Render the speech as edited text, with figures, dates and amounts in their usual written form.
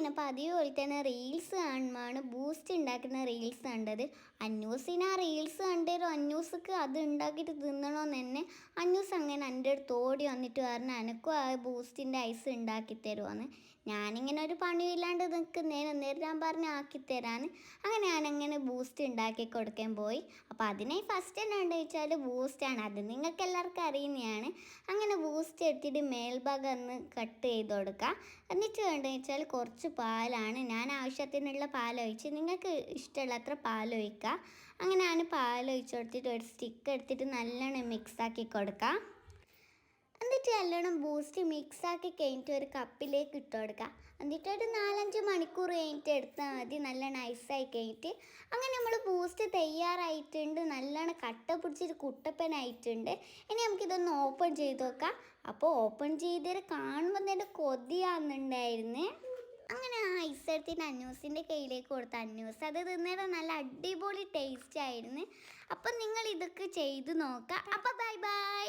ഞാനിങ്ങനെ പതിവ് പോലെ തന്നെ റീൽസ് കാണുമ്പോഴാണ് ബൂസ്റ്റ് ഉണ്ടാക്കുന്ന റീൽസ് കണ്ടത്. അന്നൂസിന് ആ റീൽസ് കണ്ടൊരു അന്നൂസ്ക്ക് അത് ഉണ്ടാക്കിയിട്ട് തിന്നണമെന്ന് തന്നെ. അന്നൂസ് അങ്ങനെ എൻ്റെ അടുത്ത് ഓടി വന്നിട്ട് പറഞ്ഞു എനിക്കും ആ ബൂസ്റ്റിൻ്റെ ഐസ് ഉണ്ടാക്കി തരുമെന്ന്. ഞാനിങ്ങനെ ഒരു പണിയില്ലാണ്ട് നിൽക്കുന്നതിന് നേരം ഞാൻ പറഞ്ഞ് ആക്കിത്തരാന്ന്. അങ്ങനെ ഞാനങ്ങനെ ബൂസ്റ്റ് ഉണ്ടാക്കി കൊടുക്കാൻ പോയി. അപ്പോൾ അതിനായി ഫസ്റ്റ് തന്നെ ഉണ്ട് വെച്ചാൽ ബൂസ്റ്റാണ്, അത് നിങ്ങൾക്ക് എല്ലാവർക്കും അറിയുന്നതാണ്. അങ്ങനെ ബൂസ്റ്റ് എടുത്തിട്ട് മേൽഭാഗം ഒന്ന് കട്ട് ചെയ്ത് കൊടുക്കുക. എന്നിട്ട് വേണ്ടതെന്ന് വെച്ചാൽ കുറച്ച് പാലാണ്, ഞാൻ ആവശ്യത്തിനുള്ള പാലൊഴിച്ച് നിങ്ങൾക്ക് ഇഷ്ടമുള്ള അത്ര പാലൊഴിക്കുക. അങ്ങനെ ഞാൻ പാലൊഴിച്ച് കൊടുത്തിട്ട് ഒരു സ്റ്റിക്ക് എടുത്തിട്ട് നല്ലോണം മിക്സാക്കി കൊടുക്കുക. എന്നിട്ട് നല്ലോണം ബൂസ്റ്റ് മിക്സാക്കി കഴിഞ്ഞിട്ട് ഒരു കപ്പിലേക്ക് ഇട്ട് കൊടുക്കുക. എന്നിട്ട് ഒരു 4-5 മണിക്കൂർ കഴിഞ്ഞിട്ട് എടുത്താൽ മതി, നല്ല നൈസായി കഴിഞ്ഞിട്ട്. അങ്ങനെ നമ്മൾ ബൂസ്റ്റ് തയ്യാറായിട്ടുണ്ട്, നല്ലോണം കട്ട പിടിച്ചിട്ട് കുട്ടപ്പനായിട്ടുണ്ട്. ഇനി നമുക്കിതൊന്ന് ഓപ്പൺ ചെയ്ത് നോക്കാം. അപ്പോൾ ഓപ്പൺ ചെയ്തിട്ട് കാണുമ്പോൾ തന്നെ കൊതിയാവുന്നുണ്ടായിരുന്നു. അങ്ങനെ ആ ഐസ് എടുത്തിട്ട് അന്നൂസിൻ്റെ കയ്യിലേക്ക് കൊടുത്ത അന്നൂസ് അത് തിന്നിട്ട് നല്ല അടിപൊളി ടേസ്റ്റ് ആയിരുന്നു. അപ്പം നിങ്ങൾ ഇതൊക്കെ ചെയ്ത് നോക്കാം. അപ്പം ബൈ ബൈ.